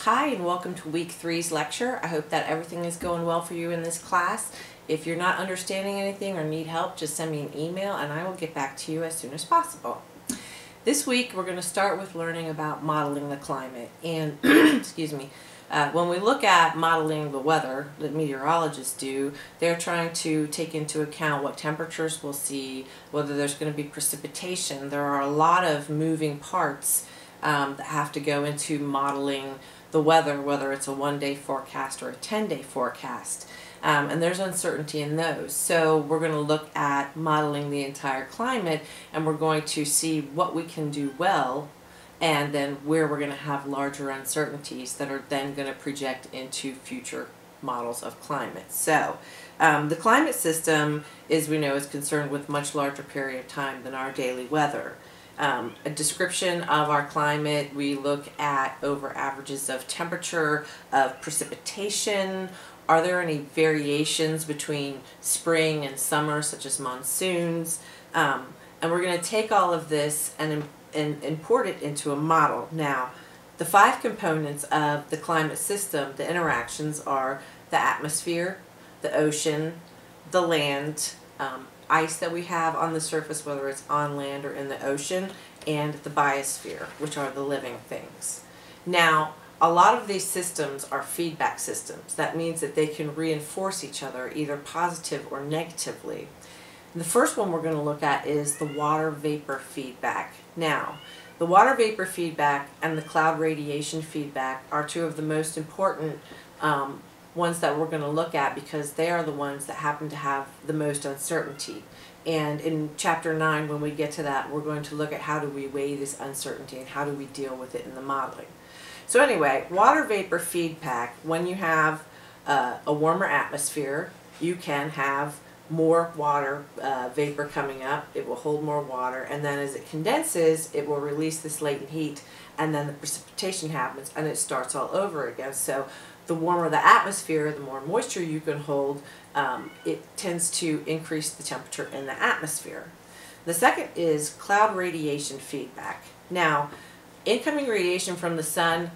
Hi and welcome to week 3's lecture. I hope that everything is going well for you in this class. If you're not understanding anything or need help, just send me an email and I will get back to you as soon as possible. This week we're going to start with learning about modeling the climate. And excuse me, when we look at modeling the weather that meteorologists do, they're trying to take into account what temperatures we'll see, whether there's going to be precipitation. There are a lot of moving parts that have to go into modeling the weather, whether it's a one-day forecast or a 10-day forecast. And there's uncertainty in those. So we're going to look at modeling the entire climate, and we're going to see what we can do well and then where we're going to have larger uncertainties that are then going to project into future models of climate. So the climate system, as we know, is concerned with much larger period of time than our daily weather. A description of our climate, we look at over averages of temperature, of precipitation. Are there any variations between spring and summer, such as monsoons? And we're going to take all of this and import it into a model. Now, the 5 components of the climate system, the interactions, are the atmosphere, the ocean, the land, ice that we have on the surface, whether it's on land or in the ocean, and the biosphere, which are the living things. Now, a lot of these systems are feedback systems. That means that they can reinforce each other, either positive or negatively. And the first one we're going to look at is the water vapor feedback. Now, the water vapor feedback and the cloud radiation feedback are 2 of the most important ones that we're going to look at, because they are the ones that happen to have the most uncertainty. And in chapter 9, when we get to that, we're going to look at how do we weigh this uncertainty and how do we deal with it in the modeling. So anyway, water vapor feedback, when you have a warmer atmosphere, you can have more water vapor coming up. It will hold more water, and then as it condenses, it will release this latent heat, and then the precipitation happens and it starts all over again. So the warmer the atmosphere, the more moisture you can hold, it tends to increase the temperature in the atmosphere. The second is cloud radiation feedback. Now, incoming radiation from the sun,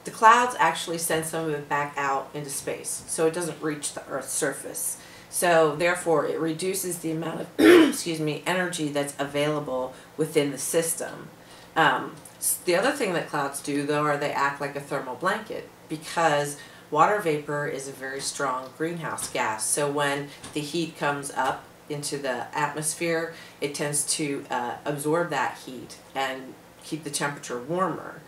the clouds actually send some of it back out into space, so it doesn't reach the Earth's surface. So therefore, it reduces the amount of excuse me, energy that's available within the system. The other thing that clouds do, though, are they act like a thermal blanket, because water vapor is a very strong greenhouse gas. So when the heat comes up into the atmosphere, it tends to absorb that heat and keep the temperature warmer.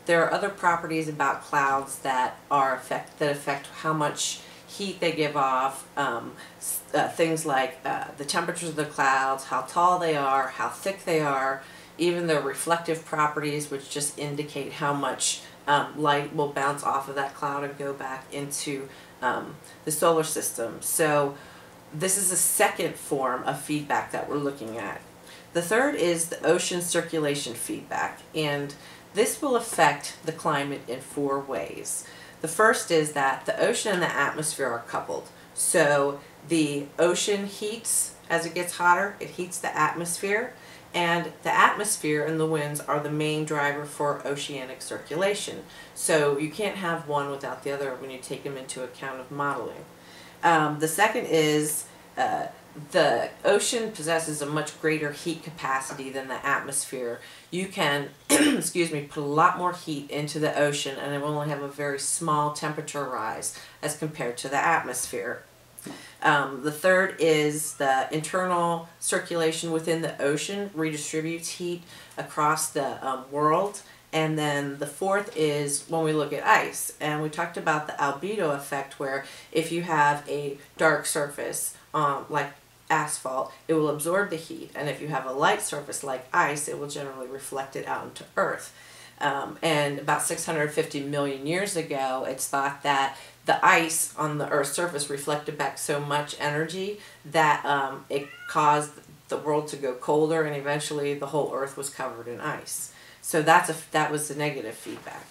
There are other properties about clouds that affect how much heat they give off, things like the temperatures of the clouds, how tall they are, how thick they are, even their reflective properties, which just indicate how much light will bounce off of that cloud and go back into the solar system. So this is a second form of feedback that we're looking at. The third is the ocean circulation feedback, and this will affect the climate in 4 ways. The first is that the ocean and the atmosphere are coupled. So the ocean heats as it gets hotter, it heats the atmosphere, and the atmosphere and the winds are the main driver for oceanic circulation. So you can't have one without the other when you take them into account of modeling. The second is the ocean possesses a much greater heat capacity than the atmosphere. You can excuse me, put a lot more heat into the ocean and it will only have a very small temperature rise as compared to the atmosphere. The third is the internal circulation within the ocean redistributes heat across the world. And then the fourth is when we look at ice. And we talked about the albedo effect, where if you have a dark surface like asphalt, it will absorb the heat. And if you have a light surface like ice, it will generally reflect it out into Earth. And about 650 million years ago, it's thought that the ice on the Earth's surface reflected back so much energy that it caused the world to go colder, and eventually the whole Earth was covered in ice. So that was the negative feedback.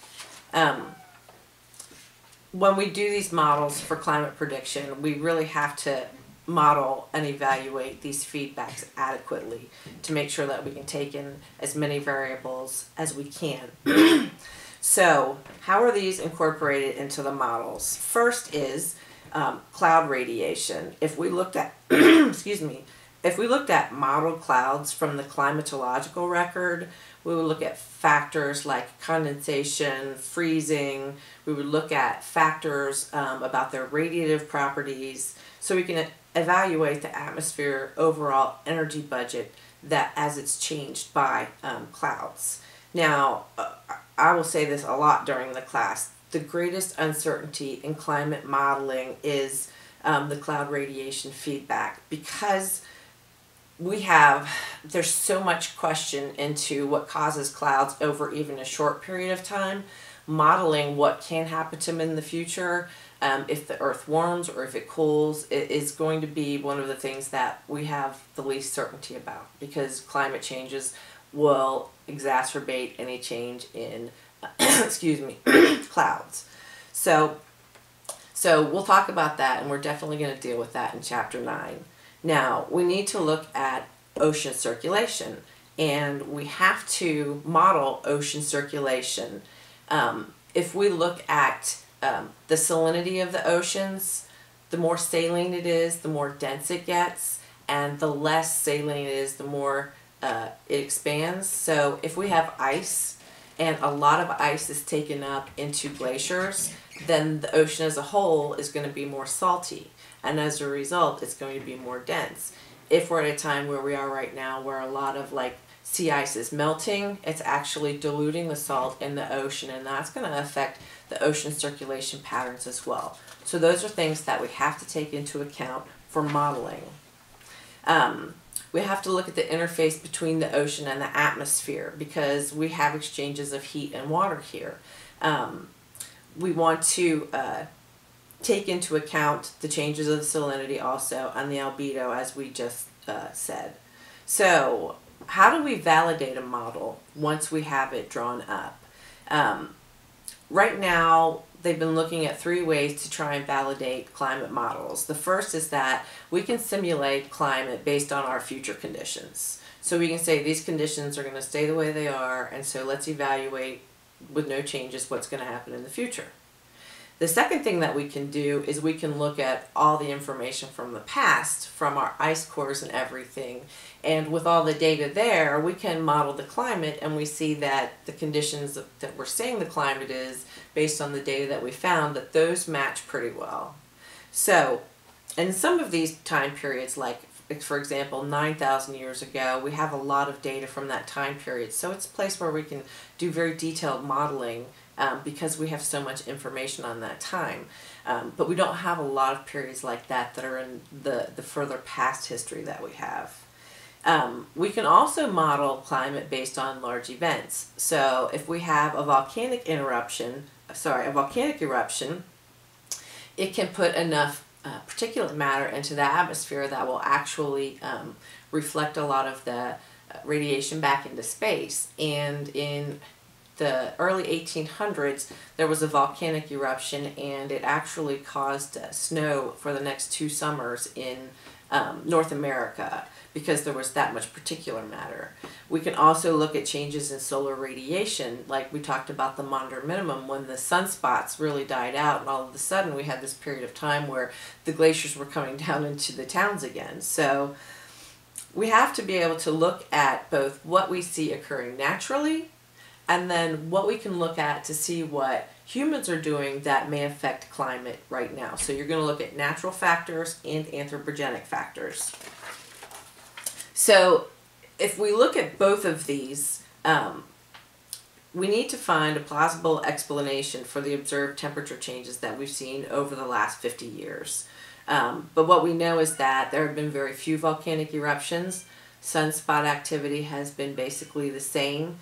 When we do these models for climate prediction, we really have to model and evaluate these feedbacks adequately to make sure that we can take in as many variables as we can. So how are these incorporated into the models? First is cloud radiation. If we looked at, excuse me, if we looked at modeled clouds from the climatological record, we would look at factors like condensation, freezing. We would look at factors about their radiative properties, so we can evaluate the atmosphere overall energy budget that as it's changed by clouds. Now, I will say this a lot during the class. The greatest uncertainty in climate modeling is the cloud radiation feedback, because there's so much question into what causes clouds over even a short period of time. Modeling what can happen to them in the future, if the earth warms or if it cools, it is going to be one of the things that we have the least certainty about, because climate changes will exacerbate any change in excuse me, clouds. So we'll talk about that, and we're definitely going to deal with that in chapter 9. Now, we need to look at ocean circulation, and we have to model ocean circulation. If we look at the salinity of the oceans, the more saline it is, the more dense it gets, and the less saline it is, the more it expands. So if we have ice, and a lot of ice is taken up into glaciers, then the ocean as a whole is going to be more salty, and as a result it's going to be more dense. If we're at a time where we are right now, where a lot of sea ice is melting, it's actually diluting the salt in the ocean, and that's going to affect the ocean circulation patterns as well. So those are things that we have to take into account for modeling. We have to look at the interface between the ocean and the atmosphere, because we have exchanges of heat and water here. We want to take into account the changes of the salinity also, and the albedo, as we just said. So how do we validate a model once we have it drawn up? Right now, they've been looking at 3 ways to try and validate climate models. The first is that we can simulate climate based on our future conditions. So we can say these conditions are going to stay the way they are, and so let's evaluate with no changes what's going to happen in the future. The second thing that we can do is we can look at all the information from the past, from our ice cores and everything, and with all the data there, we can model the climate, and we see that the conditions that we're saying the climate is, based on the data that we found, that those match pretty well. So, in some of these time periods, like for example 9,000 years ago, we have a lot of data from that time period, so it's a place where we can do very detailed modeling, because we have so much information on that time. But we don't have a lot of periods like that that are in the further past history that we have. We can also model climate based on large events. So if we have a volcanic eruption, it can put enough particulate matter into the atmosphere that will actually reflect a lot of the radiation back into space. And in the early 1800s, there was a volcanic eruption, and it actually caused snow for the next 2 summers in North America, because there was that much particulate matter. We can also look at changes in solar radiation, like we talked about the Maunder minimum, when the sunspots really died out, and all of a sudden we had this period of time where the glaciers were coming down into the towns again. So we have to be able to look at both what we see occurring naturally, and then what we can look at to see what humans are doing that may affect climate right now. So you're going to look at natural factors and anthropogenic factors. So if we look at both of these, we need to find a plausible explanation for the observed temperature changes that we've seen over the last 50 years. But what we know is that there have been very few volcanic eruptions. Sunspot activity has been basically the same.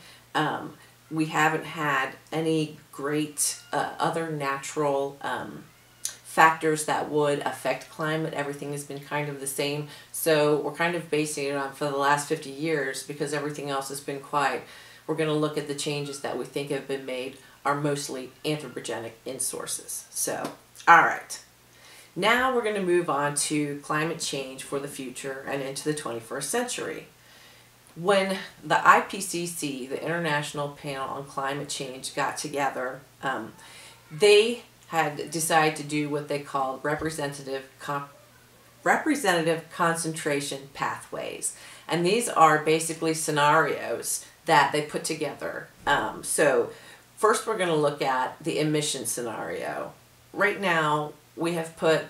We haven't had any great other natural factors that would affect climate. Everything has been kind of the same. So we're kind of basing it on, for the last 50 years, because everything else has been quiet, we're going to look at the changes that we think have been made are mostly anthropogenic in sources. So, all right. Now we're going to move on to climate change for the future and into the 21st century. When the IPCC, the International Panel on Climate Change, got together, they had decided to do what they called representative concentration pathways. And these are basically scenarios that they put together. So first we're going to look at the emission scenario. Right now we have put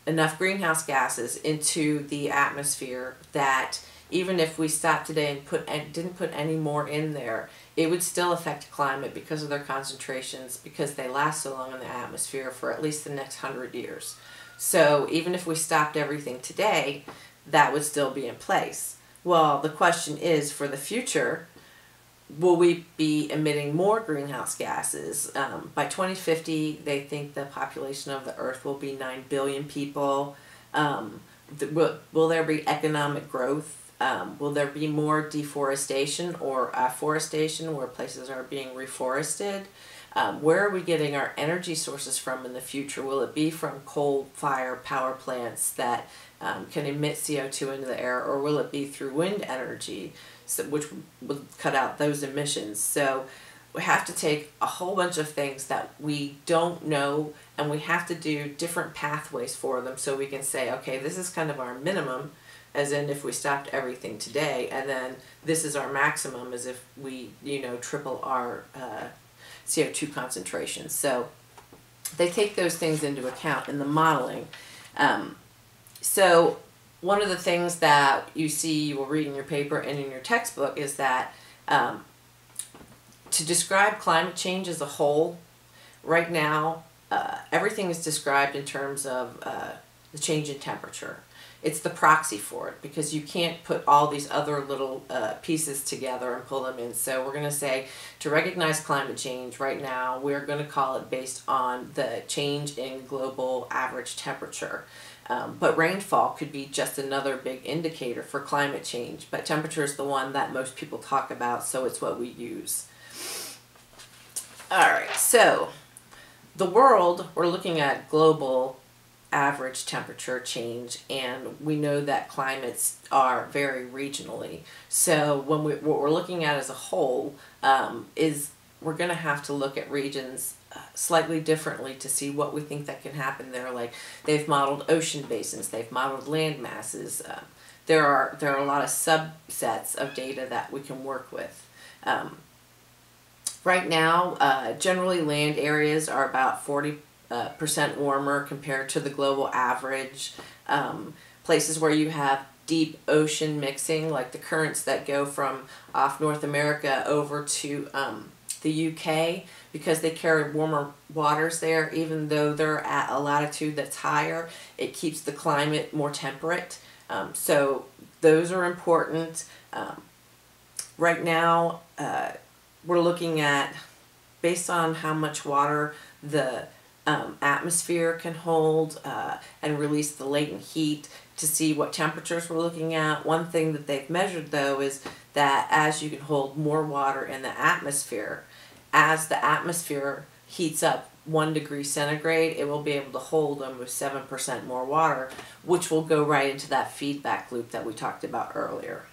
enough greenhouse gases into the atmosphere that even if we stopped today and didn't put any more in there, it would still affect climate because of their concentrations, because they last so long in the atmosphere for at least the next 100 years. So even if we stopped everything today, that would still be in place. Well, the question is, for the future, will we be emitting more greenhouse gases? By 2050, they think the population of the Earth will be 9 billion people. Will there be economic growth? Will there be more deforestation or afforestation where places are being reforested? Where are we getting our energy sources from in the future? Will it be from coal-fired power plants that can emit CO2 into the air, or will it be through wind energy, which would cut out those emissions? So we have to take a whole bunch of things that we don't know, and we have to do different pathways for them so we can say, okay, this is kind of our minimum, as in if we stopped everything today, and then this is our maximum, as if we, triple our CO2 concentration. So they take those things into account in the modeling. So one of the things that you will read in your paper and in your textbook is that to describe climate change as a whole, right now, everything is described in terms of the change in temperature. It's the proxy for it, because you can't put all these other little pieces together and pull them in. So we're going to say, to recognize climate change right now, we're going to call it based on the change in global average temperature. But rainfall could be just another big indicator for climate change. But temperature is the one that most people talk about, so it's what we use. All right, so the world, we're looking at global average temperature change, and we know that climates are vary regionally. So what we're looking at as a whole is we're going to have to look at regions slightly differently to see what we think that can happen there. Like, they've modeled ocean basins, they've modeled land masses. There are a lot of subsets of data that we can work with. Right now, generally land areas are about 40% warmer compared to the global average. Places where you have deep ocean mixing, like the currents that go from off North America over to the UK, because they carry warmer waters there, even though they're at a latitude that's higher, it keeps the climate more temperate. So those are important. Right now, we're looking at, based on how much water the atmosphere can hold and release the latent heat, to see what temperatures we're looking at. One thing that they've measured, though, is that as you can hold more water in the atmosphere, as the atmosphere heats up 1 degree centigrade, it will be able to hold almost 7% more water, which will go right into that feedback loop that we talked about earlier.